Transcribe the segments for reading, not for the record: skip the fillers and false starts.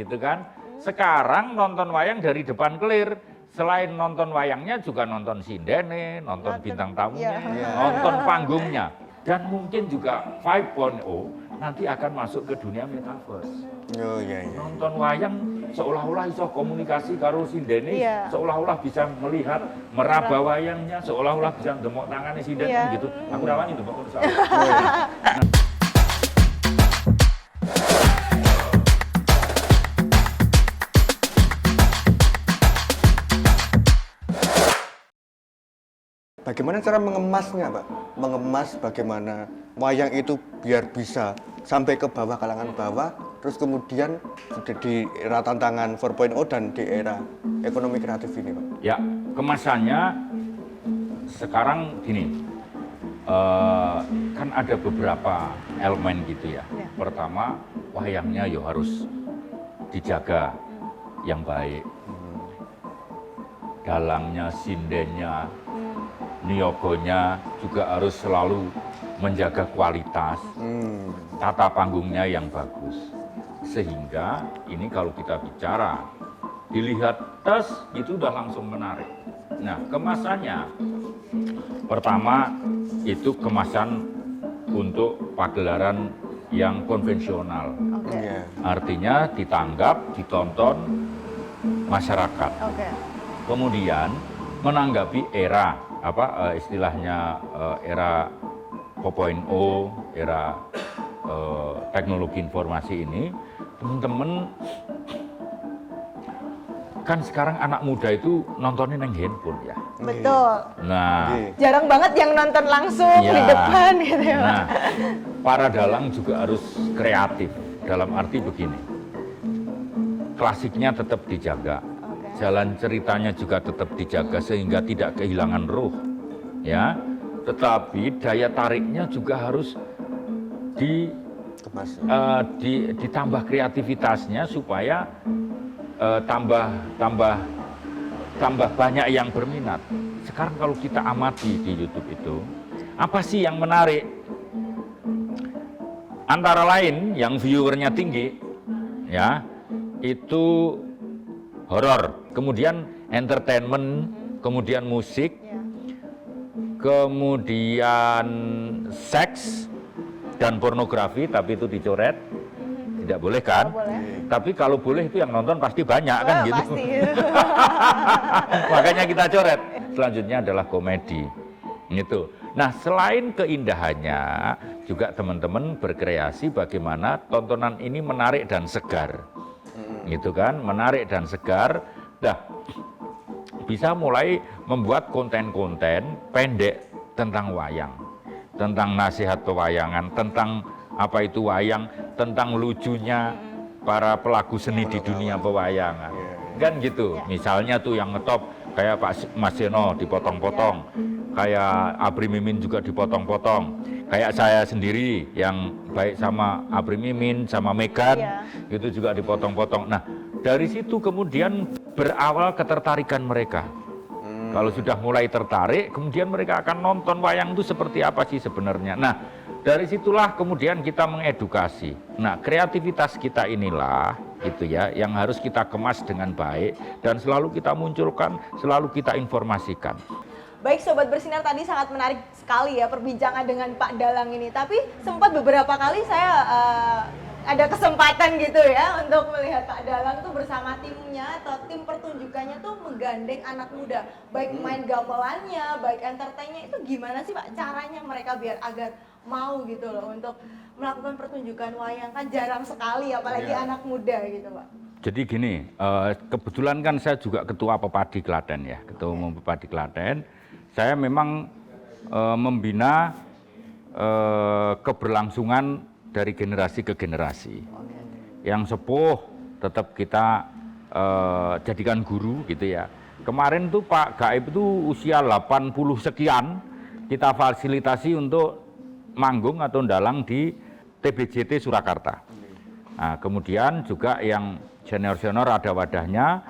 gitu kan. Sekarang nonton wayang dari depan kelir, selain nonton wayangnya juga nonton sindene, nonton bintang tamunya, nonton panggungnya. Dan mungkin juga 5.0 nanti akan masuk ke dunia metaverse. Nonton wayang seolah-olah iso komunikasi karo sindene, seolah-olah bisa melihat meraba wayangnya, seolah-olah bisa demok tangannya sindene gitu. Aku rawani demok Bagaimana cara mengemasnya, Pak? Mengemas bagaimana wayang itu biar bisa sampai ke bawah, kalangan bawah, terus kemudian sudah di era tantangan 4.0 dan di era ekonomi kreatif ini, Pak. Ya, kemasannya sekarang gini, kan ada beberapa elemen gitu ya. Pertama, wayangnya ya harus dijaga yang baik. Dalangnya, sindennya, niyogonya juga harus selalu menjaga kualitas, tata panggungnya yang bagus. Sehingga ini kalau kita bicara, dilihat tes itu udah langsung menarik. Nah, kemasannya, pertama itu kemasan untuk pagelaran yang konvensional. Artinya ditanggap, ditonton masyarakat. Kemudian menanggapi era istilahnya era 4.0, era teknologi informasi ini, teman-teman kan sekarang anak muda itu nontonin yang handphone ya. Betul. Nah, jarang banget yang nonton langsung di depan gitu ya. Nah, para dalang juga harus kreatif dalam arti begini. Klasiknya tetap dijaga. Jalan ceritanya juga tetap dijaga sehingga tidak kehilangan ruh, ya. Tetapi daya tariknya juga harus ditambah kreativitasnya supaya tambah banyak yang berminat. Sekarang kalau kita amati di YouTube itu, apa sih yang menarik? Antara lain yang viewernya tinggi, ya, itu horor, kemudian entertainment, kemudian musik, kemudian seks dan pornografi, tapi itu dicoret, tidak boleh kan? Tapi kalau boleh itu yang nonton pasti banyak kan gitu. Pasti. Makanya kita coret. Selanjutnya adalah komedi, gitu. Nah, selain keindahannya, juga teman-teman berkreasi bagaimana tontonan ini menarik dan segar. Gitu kan, menarik dan segar. Nah, bisa mulai membuat konten-konten pendek tentang wayang, tentang nasihat pewayangan, tentang apa itu wayang, tentang lucunya para pelaku seni di dunia pewayangan. Kan gitu. Misalnya tuh yang ngetop kayak Pak Mas Seno dipotong-potong, kayak Abri Mimin juga dipotong-potong, kayak saya sendiri yang baik sama Abri Mimin sama Megan itu juga dipotong-potong. Nah, dari situ kemudian berawal ketertarikan mereka. Kalau sudah mulai tertarik, kemudian mereka akan nonton wayang itu seperti apa sih sebenarnya. Nah, dari situlah kemudian kita mengedukasi. Nah, kreativitas kita inilah gitu ya, yang harus kita kemas dengan baik dan selalu kita munculkan, selalu kita informasikan. Baik Sobat Bersinar, tadi sangat menarik sekali ya perbincangan dengan Pak Dalang ini. Tapi sempat beberapa kali saya ada kesempatan gitu ya untuk melihat Pak Dalang tuh bersama timnya atau tim pertunjukannya tuh menggandeng anak muda. Baik main gamelannya, baik entertainnya, itu gimana sih Pak caranya mereka biar agar mau gitu loh untuk melakukan pertunjukan wayang, kan jarang sekali apalagi anak muda gitu Pak. Jadi gini, kebetulan kan saya juga ketua Pepadi Klaten ya, ketua umum Pepadi Klaten. Saya memang membina keberlangsungan dari generasi ke generasi. Yang sepuh tetap kita jadikan guru gitu ya. Kemarin tuh Pak Gaib itu usia 80 sekian, kita fasilitasi untuk manggung atau dalang di TBJT Surakarta. Nah, kemudian juga yang senior-senior ada wadahnya.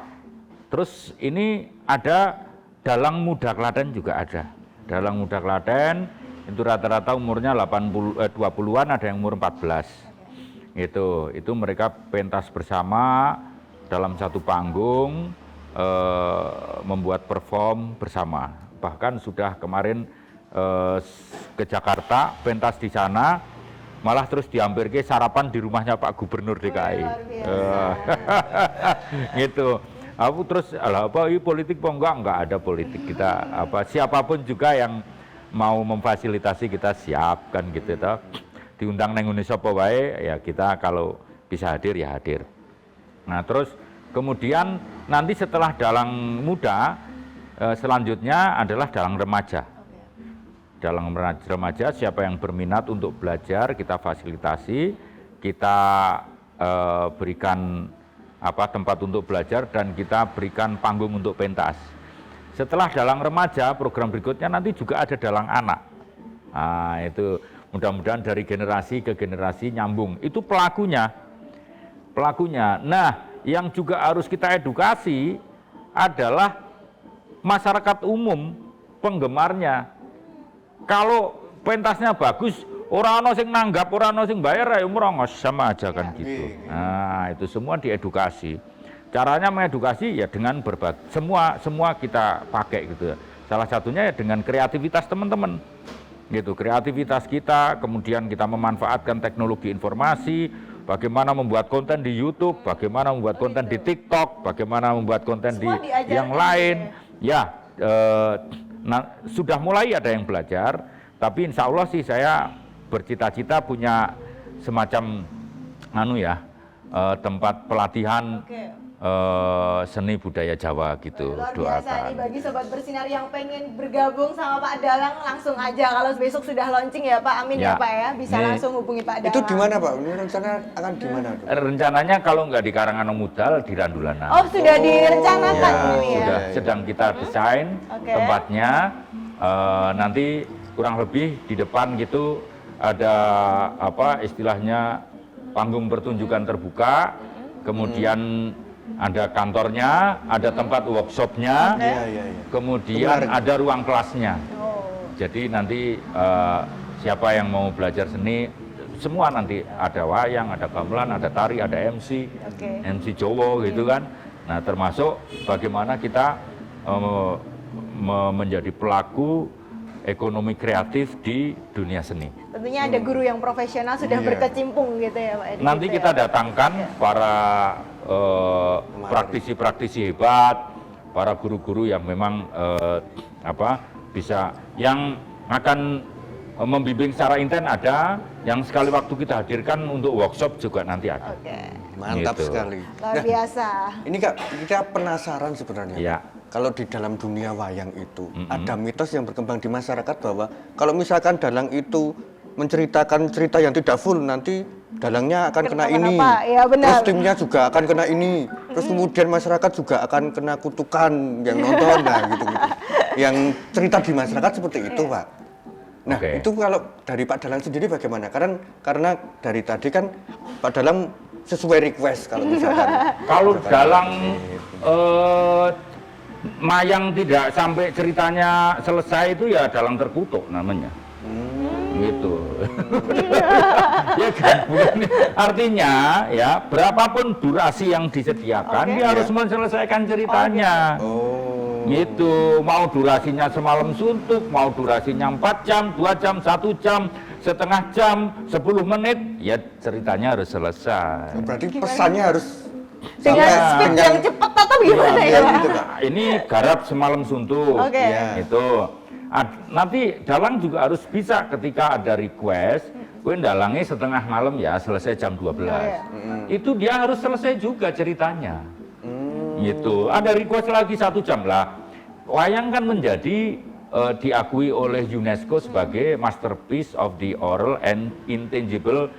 Terus ini ada dalang muda Klaten juga ada. Dalang muda Klaten itu rata-rata umurnya 20-an, ada yang umur 14. Itu mereka pentas bersama dalam satu panggung, membuat perform bersama. Bahkan sudah kemarin ke Jakarta pentas di sana, malah terus dihampirke sarapan di rumahnya Pak Gubernur DKI. Gitu. Aku terus apa ini politik apa enggak ada politik, kita apa siapapun juga yang mau memfasilitasi kita siap kan gitu toh. Diundang neng Indonesia apa wae ya kita kalau bisa hadir ya hadir. Nah, terus kemudian nanti setelah dalang muda selanjutnya adalah dalang remaja. Dalang remaja siapa yang berminat untuk belajar kita fasilitasi, kita berikan tempat untuk belajar dan kita berikan panggung untuk pentas. Setelah dalang remaja, program berikutnya nanti juga ada dalang anak. Nah, itu mudah-mudahan dari generasi ke generasi nyambung. Itu pelakunya. Nah, yang juga harus kita edukasi adalah masyarakat umum, penggemarnya. Kalau pentasnya bagus, orang sing nanggap, orang sing bayar, ya merongos sama aja kan gitu. Nah, itu semua diedukasi. Caranya mengedukasi ya dengan berbagai semua kita pakai gitu. Salah satunya ya dengan kreativitas teman-teman. Gitu, kreativitas kita, kemudian kita memanfaatkan teknologi informasi, bagaimana membuat konten di YouTube, bagaimana membuat konten di TikTok, bagaimana membuat konten di yang lain. Ya, sudah mulai ada yang belajar, tapi insya Allah sih saya bercita-cita punya semacam tempat pelatihan seni budaya Jawa gitu. Luar biasa nih bagi Sobat Bersinar yang pengen bergabung sama Pak Dalang, langsung aja kalau besok sudah launching ya Pak, amin ya Pak ya, bisa langsung hubungi Pak Dalang. Itu di mana Pak? Ini rencana akan di mana? Rencananya kalau nggak di Karanganom Mudal, di Randulana. Oh, sudah direncanakan ya, ini ya? Sudah sedang kita desain tempatnya, nanti kurang lebih di depan gitu ada istilahnya panggung pertunjukan terbuka, kemudian ada kantornya, ada tempat workshopnya, kemudian ada ruang kelasnya. Jadi nanti siapa yang mau belajar seni, semua nanti ada wayang, ada gamelan, ada tari, ada MC, MC Jowo gitu kan. Nah, termasuk bagaimana kita menjadi pelaku ekonomi kreatif di dunia seni. Tentunya ada guru yang profesional sudah berkecimpung gitu ya Pak. Nanti kita datangkan para praktisi-praktisi hebat, para guru-guru yang memang bisa, yang akan membimbing secara intens ada, yang sekali waktu kita hadirkan untuk workshop juga nanti ada. Mantap gitu. sekali. Luar biasa. Ini Kak, kita penasaran sebenarnya. Ya. Kalau di dalam dunia wayang itu ada mitos yang berkembang di masyarakat bahwa kalau misalkan dalang itu menceritakan cerita yang tidak full, nanti dalangnya akan kena ini, ya, benar. terus timnya juga akan kena ini, terus kemudian masyarakat juga akan kena kutukan yang nonton, nah gitu-gitu. Yang cerita di masyarakat seperti itu Pak. Nah itu kalau dari Pak Dalang sendiri bagaimana? Karena dari tadi kan Pak Dalang sesuai request kalau misalkan. Kalau Dalang mayang tidak sampai ceritanya selesai itu ya dalang terkutuk namanya. Gitu. Ya kan? Artinya ya berapapun durasi yang disediakan dia harus menyelesaikan ceritanya. Gitu. Mau durasinya semalam suntuk, mau durasinya 4 jam, 2 jam, 1 jam, setengah jam, 10 menit, ya ceritanya harus selesai. Berarti pesannya harus dengan speed yang cepat atau gimana ya? Gitu, Pak. Ini garap semalam suntuk. Itu. Nanti dalang juga harus bisa ketika ada request, gue dalangnya setengah malam ya selesai jam 12. Itu dia harus selesai juga ceritanya. Gitu. Ada request lagi 1 jam lah. Wayang kan menjadi diakui oleh UNESCO sebagai masterpiece of the oral and intangible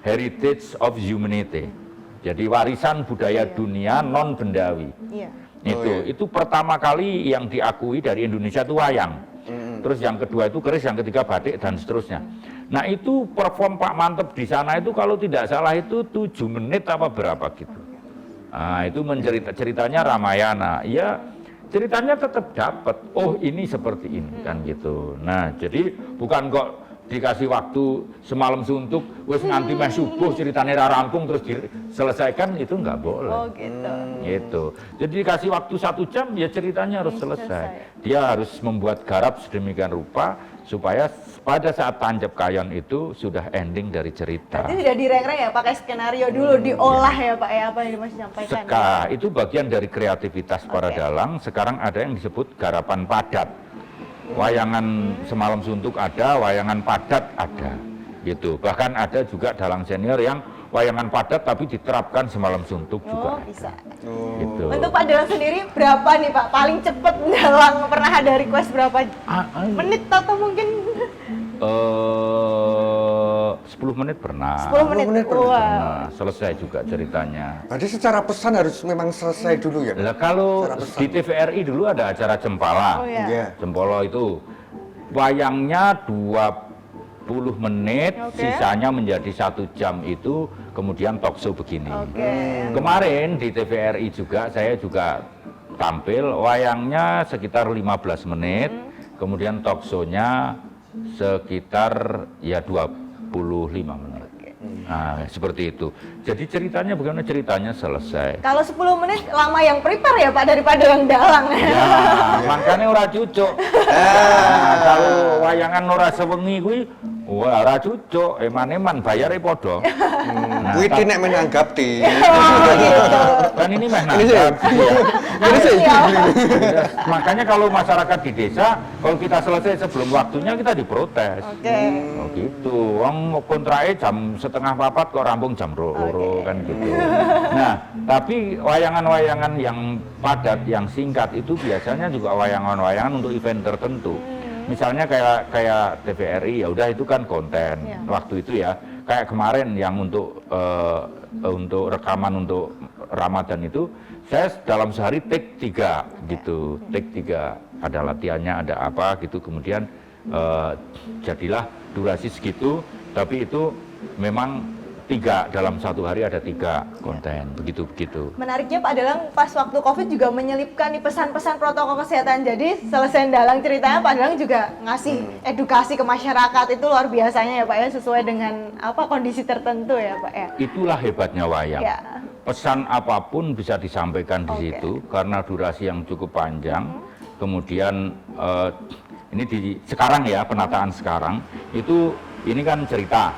heritage of humanity. Jadi warisan budaya dunia non bendawi. Itu pertama kali yang diakui dari Indonesia itu wayang. Terus yang kedua itu keris, yang ketiga batik dan seterusnya. Nah itu perform Pak Mantep di sana itu kalau tidak salah itu 7 menit apa berapa gitu. Nah itu ceritanya Ramayana. Ya ceritanya tetap dapat. Oh ini seperti ini kan gitu. Nah jadi bukan kok dikasih waktu semalam suntuk, wis nganti meh subuh ceritanya ra rampung terus diselesaikan, itu nggak boleh. Oh gitu. Gitu. Jadi dikasih waktu 1 jam, ya ceritanya harus selesai. Dia harus membuat garap sedemikian rupa supaya pada saat tancap kayon itu sudah ending dari cerita. Berarti tidak direng-reng ya, pakai skenario dulu, diolah ya Pak ya, apa yang Mas sampaikan. Itu bagian dari kreativitas para dalang. Sekarang ada yang disebut garapan padat. Wayangan semalam suntuk ada, wayangan padat ada, gitu. Bahkan ada juga dalang senior yang wayangan padat tapi diterapkan semalam suntuk juga. Oh bisa. Gitu. Untuk Pak Dalang sendiri berapa nih Pak? Paling cepet dalang pernah ada request berapa menit atau mungkin? 10 menit pernah. 10 menit. Wow. Nah, selesai juga ceritanya. Berarti secara pesan harus memang selesai dulu ya? Lah kalau Secara pesan. di TVRI dulu ada acara Cempala. Oh ya. Iya. Cempolo itu wayangnya 20 menit, sisanya menjadi 1 jam itu kemudian talk show begini. Kemarin di TVRI juga saya juga tampil, wayangnya sekitar 15 menit, kemudian talk show-nya sekitar ya 25 menit. Nah, seperti itu. Jadi ceritanya bagaimana? Ceritanya selesai. Kalau 10 menit lama yang prepare ya Pak daripada yang dalang. Ya, makanya ora cucuk. Kalau wayangan ora sewengi kuwi, wah ora cucuk, eman-eman bayare padha. Kuwi nek menanggap ti. Kan ini meh nanggap. Ini sih. Makanya kalau masyarakat di desa, kalau kita selesai sebelum waktunya kita diprotes. Oh gitu, wong kontrae jam 3:30 kok rampung jam 2 kan gitu. Nah, tapi wayangan-wayangan yang padat, yang singkat itu biasanya juga wayangan-wayangan untuk event tertentu. Misalnya kayak TVRI, ya udah itu kan konten waktu itu ya. Kayak kemarin yang untuk rekaman untuk Ramadan itu, saya dalam sehari take 3 gitu, take 3 ada latihannya, ada apa gitu, kemudian jadilah durasi segitu, tapi itu memang 3 dalam 1 hari ada 3 konten, begitu. Menariknya Pak Dalang pas waktu COVID juga menyelipkan nih pesan-pesan protokol kesehatan. Jadi selesai dalang ceritanya Pak Dalang juga ngasih edukasi ke masyarakat, itu luar biasanya ya Pak ya, sesuai dengan apa kondisi tertentu ya Pak ya. Itulah hebatnya wayang. Ya. Pesan apapun bisa disampaikan di situ karena durasi yang cukup panjang. Kemudian ini sekarang ya, penataan sekarang itu ini kan cerita.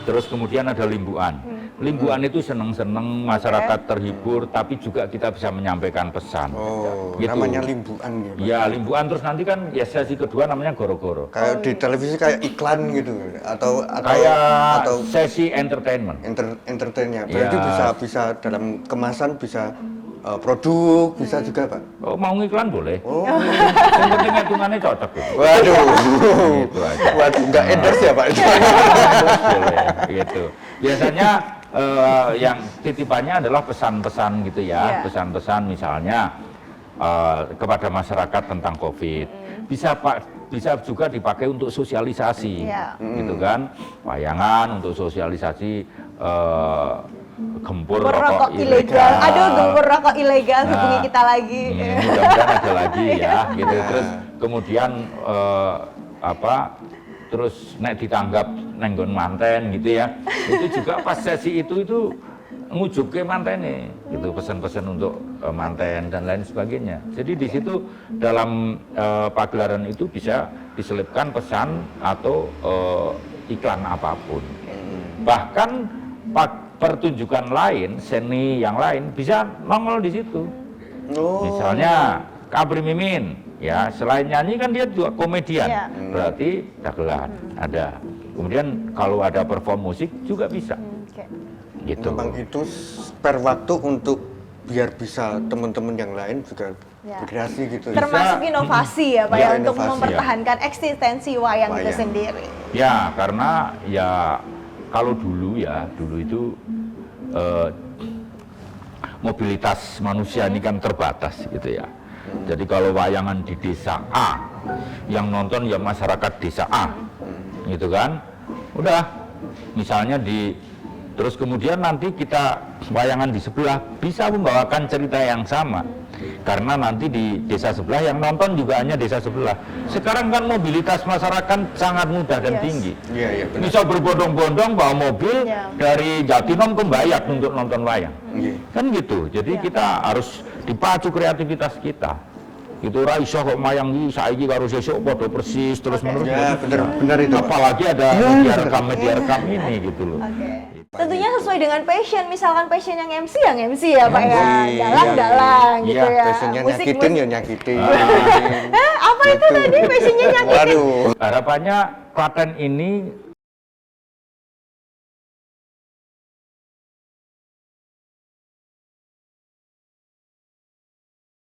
Terus kemudian ada limbuan. Limbuan itu seneng-seneng, masyarakat terhibur, tapi juga kita bisa menyampaikan pesan. Oh, gitu. namanya limbuan gitu. Ya, limbuan, terus nanti kan ya sesi kedua namanya goro-goro. Kayak di televisi kayak iklan gitu atau Sesi entertainment. Entertainnya. Berarti Ya. bisa dalam kemasan bisa produk bisa juga Pak. Oh, mau ngiklan boleh. Oh. Yang penting hitungannya cocok. Gitu. Waduh. Gitu aja. Waduh, enggak endorse ya Pak itu. Boleh, gitu. Biasanya yang titipannya adalah pesan-pesan gitu ya, pesan-pesan misalnya kepada masyarakat tentang COVID. Bisa juga dipakai untuk sosialisasi, gitu kan? Wayangan untuk sosialisasi gempur rokok ilegal. Aduh, gempur rokok ilegal, hubungi kita lagi. Mudah-mudahan ada lagi ya, gitu. Terus kemudian terus nek ditanggap nenggon manten gitu ya, itu juga pas sesi itu ngujuk ke mantene gitu, pesan-pesan untuk manten dan lain sebagainya. Jadi di situ dalam pagelaran itu bisa diselipkan pesan atau iklan apapun. Bahkan pertunjukan lain, seni yang lain bisa nongol di situ. Misalnya Kabri Mimin, ya selain nyanyi kan dia juga komedian, berarti dagelan ada. Kemudian kalau ada perform musik juga bisa. Gitu. Memang itu spare waktu untuk biar bisa teman-teman yang lain juga berkreasi gitu. Termasuk inovasi ya Pak ya, untuk inovasi, mempertahankan eksistensi wayang itu sendiri. Ya, karena ya kalau dulu itu mobilitas manusia ini kan terbatas gitu ya. Jadi kalau wayangan di desa A, yang nonton ya masyarakat desa A, gitu kan. Udah, misalnya di Terus kemudian nanti kita wayangan di sebelah bisa membawakan cerita yang sama. Karena nanti di desa sebelah yang nonton juga hanya desa sebelah. Sekarang kan mobilitas masyarakat sangat mudah dan tinggi. Iya, iya benar. Bisa berbondong-bondong bawa mobil dari Jatinom ke Mbayak untuk nonton wayang. Iya. Kan gitu. Jadi kita harus dipacu kreativitas kita. Itu ora iso kok mayang iki saiki karo sesuk padha persis terus menerus. Ya, benar itu, Pak. Apalagi ada media rekam ini gitu loh. Oke. Tentunya sesuai dengan passion, misalkan passion yang MC ya Pak ya, dalang gitu Iya, ya. passionnya nyakitin ya nyakitin. Apa itu tadi passionnya nyakitin? Waduh. Harapannya Klaten ini